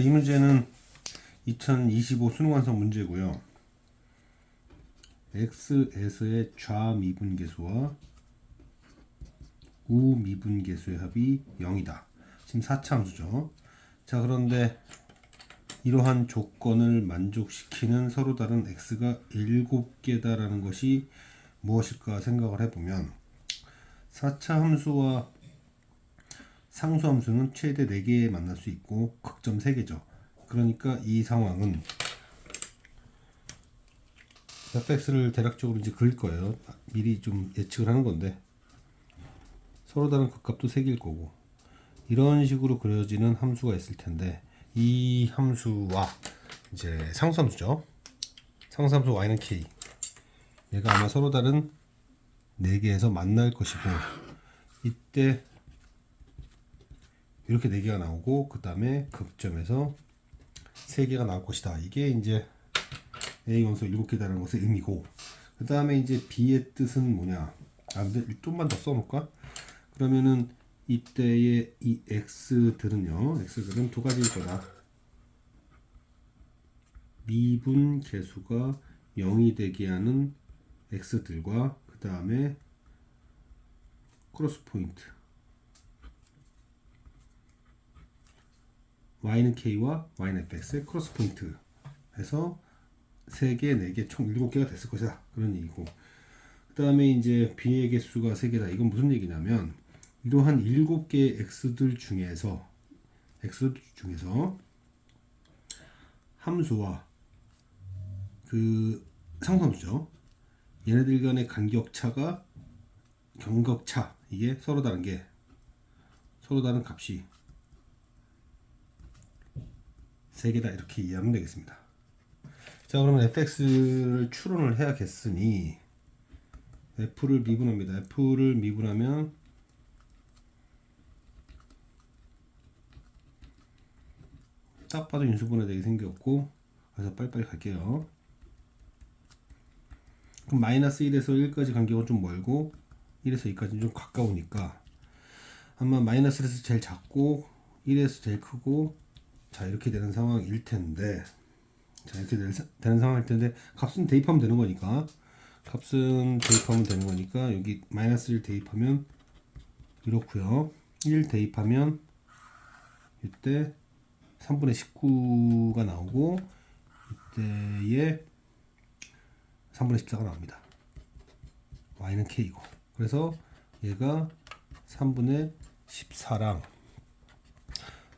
이 문제는 2025 수능 완성 문제고요. x에서의 좌미분계수와 우미분계수의 합이 0이다. 지금 4차 함수죠. 자, 그런데 이러한 조건을 만족시키는 서로 다른 x가 7개다라는 것이 무엇일까 생각을 해보면 4차 함수와 상수함수는 최대 4개 만날 수 있고 극점 3개죠. 그러니까 이 상황은 fx를 대략적으로 이제 그릴 거예요. 미리 좀 예측을 하는 건데 서로 다른 극값도 3개일 거고 이런 식으로 그려지는 함수가 있을 텐데 이 함수와 이제 상수함수죠. 상수함수 y는 k 얘가 아마 서로 다른 4개에서 만날 것이고 이때 이렇게 4개가 나오고 그 다음에 극점에서 3개가 나올 것이다. 이게 이제 A 원소 7개다라는 것의 의미고 그 다음에 이제 B의 뜻은 뭐냐. 근데 좀만 더 써놓을까? 그러면은 이때의 이 X들은 두 가지일 거다. 미분 계수가 0이 되게 하는 X들과 그 다음에 크로스 포인트 y는 k와 y는 fx의 크로스 포인트 해서 3개, 4개, 총 7개가 됐을 것이다. 그런 얘기고 그 다음에 이제 b의 개수가 3개다. 이건 무슨 얘기냐면 이러한 7개의 x들 중에서 함수와 그 상수함수죠. 얘네들 간의 간격차 이게 서로 다른 값이 3개다 이렇게 이해하면 되겠습니다. 자, 그러면 fx를 추론을 해야겠으니 f를 미분합니다. f를 미분하면 딱 봐도 인수분해되게 생겼고 그래서 빨리빨리 갈게요. 그럼 마이너스 1에서 1까지 간격은 좀 멀고 1에서 2까지는 좀 가까우니까 아마 마이너스 1에서 제일 작고 1에서 제일 크고 자 이렇게 되는 상황일 텐데 되는 상황일 텐데 값은 대입하면 되는 거니까 여기 마이너스 1 대입하면 이렇고요. 1 대입하면 이때 3분의 19가 나오고 이때에 3분의 14가 나옵니다. y는 k이고 그래서 얘가 3분의 14랑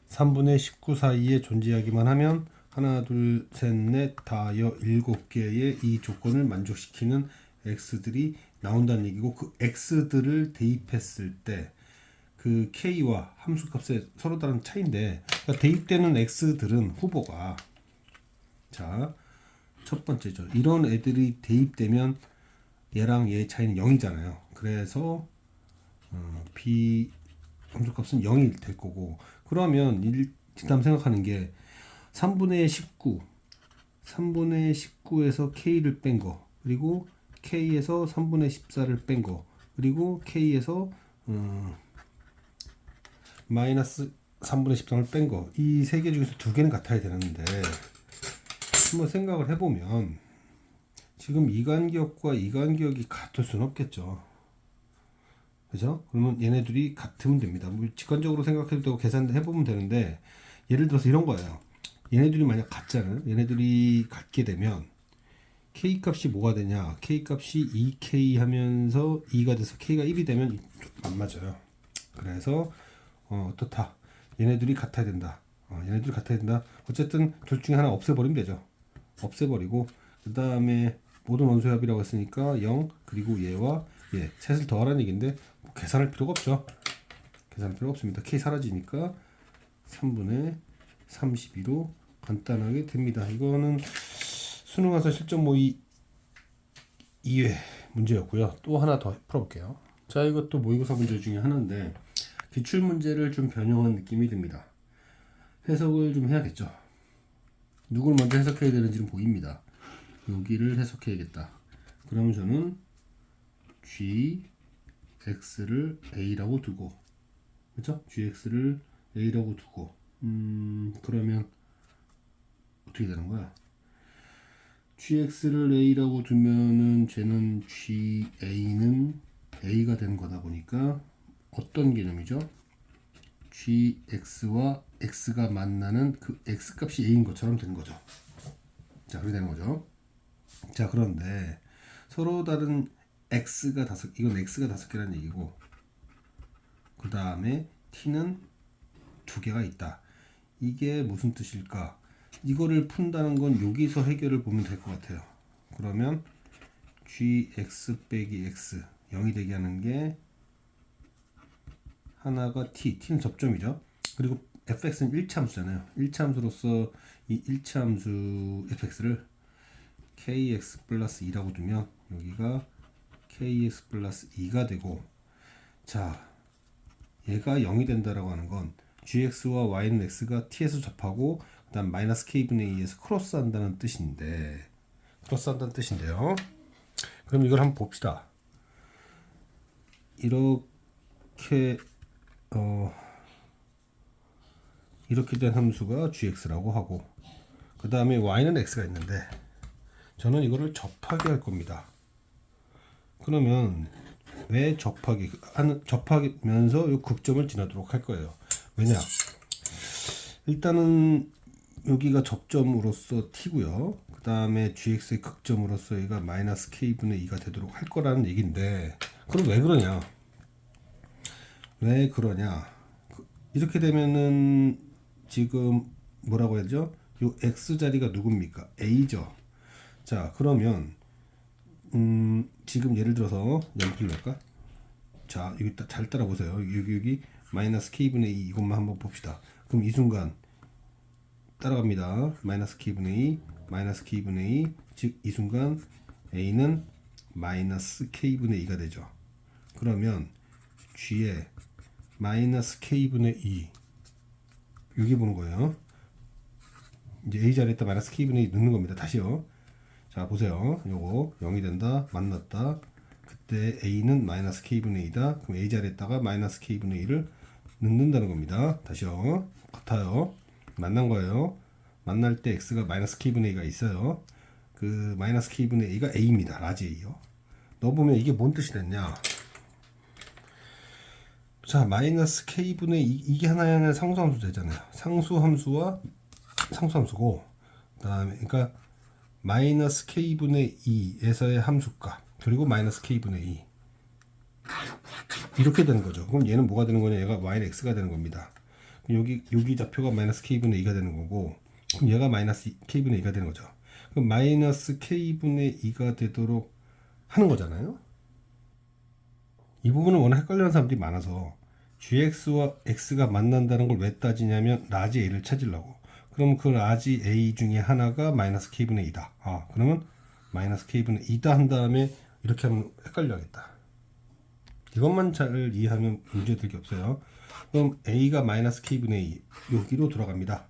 3분의 19 사이에 존재하기만 하면 하나 둘 셋 넷 다여 7개의 이 조건을 만족시키는 x들이 나온다는 얘기고 그 x들을 대입했을 때 그 k와 함수값의 서로 다른 차이인데 그러니까 대입되는 x들은 후보가 자 첫 번째죠. 이런 애들이 대입되면 얘랑 얘의 차이는 0이잖아요. 그래서 b 함수값은 0이 될 거고 그러면 일단 생각하는 게 3분의 19에서 k를 뺀 거 그리고 k에서 3분의 14를 뺀 거 그리고 k에서 마이너스 3분의 13을 뺀 거 이 세 개 중에서 두 개는 같아야 되는데 한번 생각을 해보면 지금 이 간격과 이 간격이 같을 수는 없겠죠. 그죠? 그러면 얘네들이 같으면 됩니다. 뭐 직관적으로 생각해도 되고 계산을 해보면 되는데 예를 들어서 이런 거예요. 얘네들이 만약 같잖아요. 얘네들이 같게 되면 k 값이 뭐가 되냐? k 값이 2k 하면서 2가 돼서 k가 1이 되면 안 맞아요. 그래서 어떻다. 얘네들이 같아야 된다. 어쨌든 둘 중에 하나 없애버리면 되죠. 없애버리고 그 다음에 모든 원소의 합이라고 했으니까 0 그리고 얘와 얘 셋을 더하라는 얘기인데 뭐 계산할 필요가 없죠. 계산할 필요가 없습니다. k 사라지니까 3분의 32로 간단하게 됩니다. 이거는 수능 와서 실전 모의 2회 문제였고요. 또 하나 더 풀어볼게요. 자, 이것도 모의고사 문제 중에 하나인데 기출 문제를 좀 변형한 느낌이 듭니다. 해석을 좀 해야겠죠. 누굴 먼저 해석해야 되는지는 보입니다. 여기를 해석해야겠다. 그러면 저는 gx를 a라고 두고 그렇죠? gx를 a라고 두고 그러면 어떻게 되는 거야? gx를 a라고 두면은 쟤는 ga는 a가 되는 거다 보니까 어떤 개념이죠? gx와 x가 만나는 그 x 값이 a인 것처럼 되는 거죠. 자, 그렇게 되는 거죠. 자, 그런데 서로 다른 x가 이건 x가 5개라는 얘기고, 그 다음에 t는 2개가 있다. 이게 무슨 뜻일까? 이거를 푼다는 건 여기서 해결을 보면 될 것 같아요. 그러면 gx 빼기 x 0이 되게 하는 게 하나가 t는 접점이죠. 그리고 fx는 1차함수잖아요. 1차함수로서 이 1차함수 fx를 kx 플러스 2라고 두면 여기가 kx 플러스 2가 되고, 자, 얘가 0이 된다라고 하는 건 gx와 y는 x가 t에서 접하고 그 다음 마이너스 k분의 2에서 크로스한다는 뜻인데요. 그럼 이걸 한번 봅시다. 이렇게 이렇게 된 함수가 gx라고 하고, 그 다음에 y는 x가 있는데 저는 이거를 접하게 할 겁니다. 그러면 왜 접하면서 이 극점을 지나도록 할 거예요. 왜냐? 일단은 여기가 접점으로서 t고요. 그 다음에 gx의 극점으로서 얘가 마이너스 k분의 2가 되도록 할 거라는 얘기인데, 그럼 왜 그러냐? 이렇게 되면은 지금 뭐라고 해야죠? 요 x 자리가 누굽니까? a죠. 자, 그러면 지금 예를 들어서 연필로 할까? 자, 여기 잘 따라 보세요. 여기 마이너스 k분의 2 이것만 한번 봅시다. 그럼 이 순간 따라갑니다. 마이너스 k분의 2, 즉 이 순간 a는 마이너스 k분의 2가 되죠. 그러면 g에 마이너스 k분의 2 여기 보는 거예요. 이제 a 자리에다 마이너스 k분의 2 넣는 겁니다. 다시요. 자, 보세요. 요거 0이 된다. 만났다. 그때 a는 마이너스 k분의 2다. 그럼 a 자리에다가 마이너스 k분의 2를 넣는다는 겁니다. 다시요. 같아요. 만난 거예요. 만날 때 x가 마이너스 k분의 2가 있어요. 그 마이너스 k분의 2가 a입니다. 라지 a요. 넣어보면 이게 뭔 뜻이 됐냐? 자, 마이너스 k분의 2 이게 하나의 상수함수 되잖아요. 상수함수와 상수함수고, 그 다음에 그러니까 마이너스 k분의 2에서의 함수값 그리고 마이너스 k분의 2 이렇게 되는 거죠. 그럼 얘는 뭐가 되는 거냐? 얘가 y는 x가 되는 겁니다. 여기 좌표가 마이너스 k분의 2가 되는 거고, 그럼 얘가 마이너스 k분의 2가 되는 거죠. 그럼 마이너스 k분의 2가 되도록 하는 거잖아요. 이 부분은 워낙 헷갈리는 사람들이 많아서 gx와 x가 만난다는 걸 왜 따지냐면 라지 a를 찾으려고. 그럼 그 라지 a 중에 하나가 마이너스 k분의 2다. 그러면 마이너스 k분의 2다 한 다음에 이렇게 하면 헷갈려야겠다. 이것만 잘 이해하면 문제될 게 없어요. 그럼 a가 마이너스 k분의 2 여기로 돌아갑니다.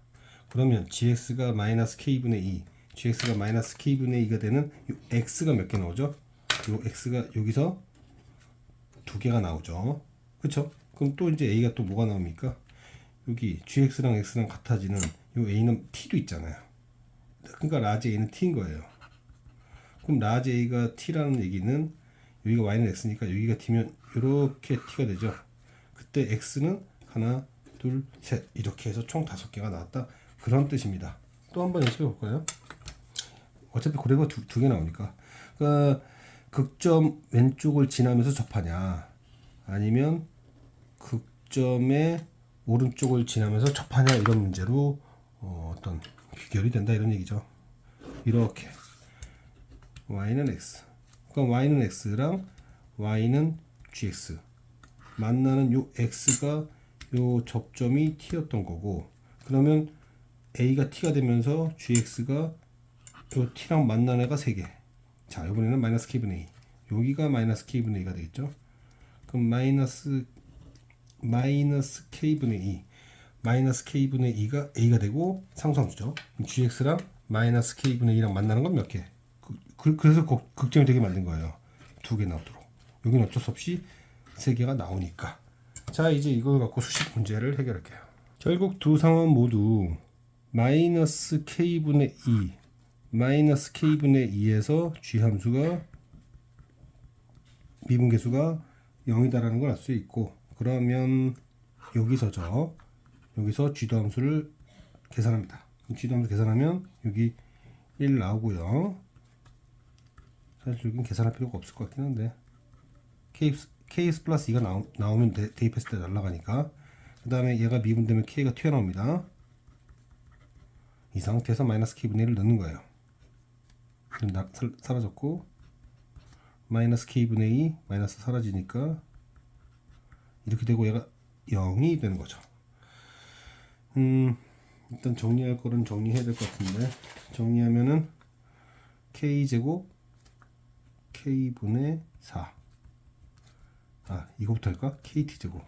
그러면 gx가 마이너스 k분의 2 gx가 마이너스 k분의 2가 되는 이 x가 몇 개 나오죠? 이 x가 여기서 2개가 나오죠. 그쵸? 그럼 또 이제 a가 또 뭐가 나옵니까? 여기 gx랑 x랑 같아지는 이 a는 t도 있잖아요. 그러니까 라지 a는 t인 거예요. 그럼 라지 a가 t라는 얘기는 여기가 y는 x니까 여기가 t면 이렇게 t가 되죠. 그때 x는 하나, 둘, 셋 이렇게 해서 총 5개가 나왔다. 그런 뜻입니다. 또 한번 연습해 볼까요? 어차피 고래가 두 개 나오니까. 그러니까 극점 왼쪽을 지나면서 접하냐, 아니면 극점의 오른쪽을 지나면서 접하냐, 이런 문제로 어떤 귀결이 된다 이런 얘기죠. 이렇게 y는 x, 그럼 y는 x랑 y는 gx 만나는 요 x가 요 접점이 t였던 거고, 그러면 a가 t가 되면서 gx가 요 t랑 만난 애가 3개. 자, 이번에는 마이너스 k분의 2 여기가 마이너스 k분의 2가 되겠죠. 그럼 마이너스 k분의 2 마이너스 k분의 2가 a가 되고 상수함수죠. gx랑 마이너스 k분의 2랑 만나는 건 몇 개? 그래서 극점이 되게 만든 거예요. 2개 나오도록. 여기는 어쩔 수 없이 3개가 나오니까. 자, 이제 이걸 갖고 수식 문제를 해결할게요. 결국 두 상황 모두 마이너스 k분의 2 마이너스 k분의 2에서 g 함수가 미분계수가 0이다라는 걸 알 수 있고, 그러면 여기서죠. 여기서 g도 함수를 계산합니다. g도 함수 계산하면 여기 1 나오고요. 사실 여기는 계산할 필요가 없을 것 같긴 한데 kx 플러스 2가 나오면 대입했을 때 날아가니까, 그 다음에 얘가 미분되면 k가 튀어나옵니다. 이 상태에서 마이너스 k분의 1을 넣는 거예요. 그럼 사라졌고, 마이너스 k분의 2 마이너스 사라지니까 이렇게 되고 얘가 0이 되는 거죠. 일단 정리할 거는 정리해야 될 것 같은데, 정리하면은 k제곱 k분의 4, 이거부터 할까? kt제곱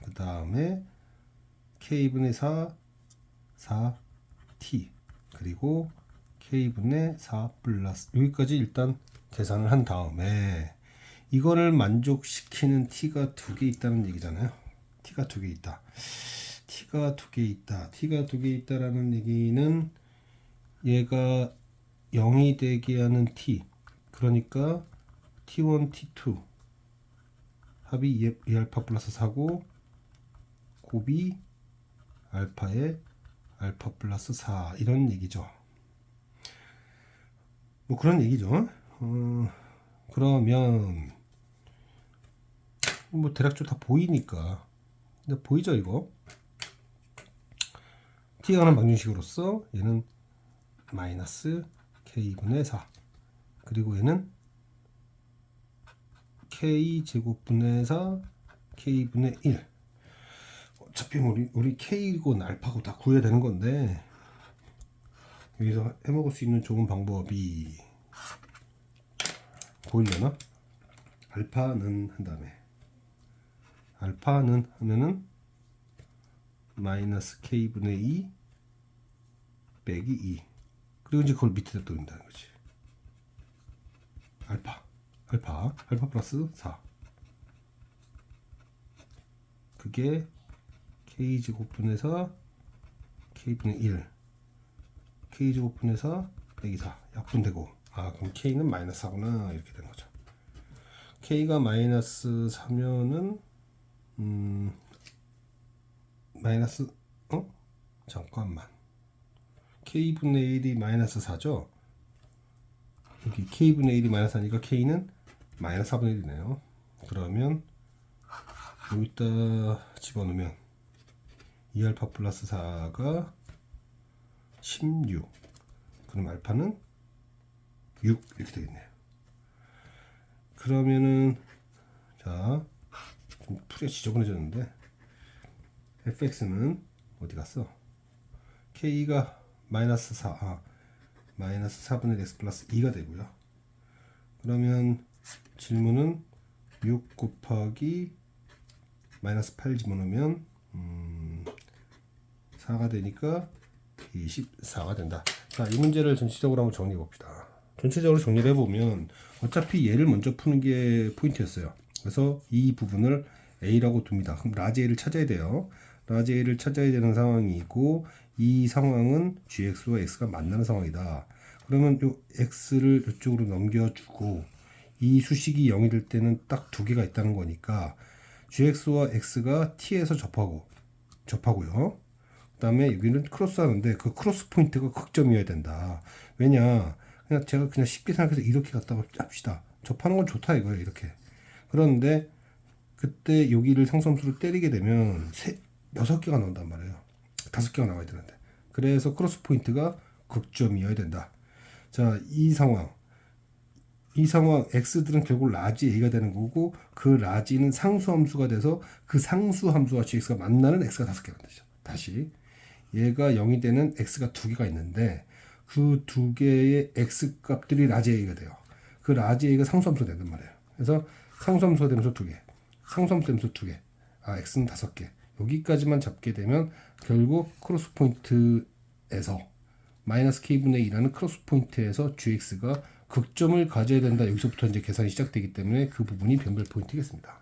그 다음에 k분의 4 4t 그리고 k분의 4 플러스, 여기까지 일단 계산을 한 다음에 이거를 만족시키는 t가 두 개 있다는 얘기잖아요. t가 두 개 있다. t가 두 개 있다라는 얘기는 얘가 0이 되게 하는 t, 그러니까 t1, t2 합이 2알파 플러스 4고 곱이 알파에 알파 플러스 4, 이런 얘기죠. 뭐 그런 얘기죠. 그러면 뭐 대략적으로 다 보이니까, 근데 보이죠 이거? t가 가는 방정식으로서 얘는 마이너스 k분의 4, 그리고 얘는 k제곱분의 4 k분의 1. 어차피 우리 k고 알파고 다 구해야 되는 건데, 여기서 해먹을 수 있는 좋은 방법이 보이려나? 알파는 한 다음에 알파는 하면은 마이너스 k분의 2 빼기 2, 그리고 이제 그걸 밑에다 또 넣는다는 거지. 알파 플러스 4, 그게 k제곱분의 4 k분의 1 k제곱분의 4 빼기 4 약분되고, 그럼 k는 마이너스 4구나, 이렇게 되는 거죠. k가 마이너스 4면은 마이너스 잠깐만, k분의 1이 마이너스 4죠. 여기 k분의 1이 마이너스 4니까 k는 마이너스 4분의 1이네요. 그러면 여기다 집어넣으면 2알파 플러스 4가 16, 그럼 알파는 6, 이렇게 되겠네요. 그러면은 자, 좀 풀이가 지저분해졌는데 fx는 어디 갔어? k가 마이너스 4, 마이너스 4분의 x 플러스 2가 되고요. 그러면 질문은 6 곱하기 마이너스 8 집어넣으면 4가 되니까 24가 된다. 자, 이 문제를 전체적으로 한번 정리해 봅시다. 전체적으로 정리를 해보면 어차피 얘를 먼저 푸는 게 포인트였어요. 그래서 이 부분을 a라고 둡니다. 그럼 라지 a를 찾아야 돼요. 라지 a를 찾아야 되는 상황이고, 이 상황은 gx와 x가 만나는 상황이다. 그러면 요 x를 이쪽으로 넘겨주고, 이 수식이 0이 될 때는 딱 두 개가 있다는 거니까 gx와 x가 t에서 접하고요. 그 다음에 여기는 크로스 하는데 그 크로스 포인트가 극점이어야 된다. 왜냐, 제가 그냥 쉽게 생각해서 이렇게 갔다가 합시다. 접하는 건 좋다 이거예요, 이렇게. 그런데 그때 여기를 상수함수로 때리게 되면 6개가 나온단 말이에요. 5개가 나와야 되는데. 그래서 크로스 포인트가 극점이어야 된다. 자, 이 상황 x들은 결국 라지 a가 되는 거고, 그 라지는 상수함수가 돼서 그 상수함수와 gx가 만나는 x가 5개가 되죠. 다시 얘가 0이 되는 x가 2개가 있는데, 그 2개의 x 값들이 라지 a가 돼요. 그 라지 a가 상수함수가 된단 말이에요. 그래서 상수함수가 되면서 2개, 상수함수 되면서 2개, x는 5개, 여기까지만 잡게 되면 결국 크로스 포인트에서 마이너스 k분의 2라는 크로스 포인트에서 gx가 극점을 가져야 된다. 여기서부터 이제 계산이 시작되기 때문에 그 부분이 변별 포인트겠습니다.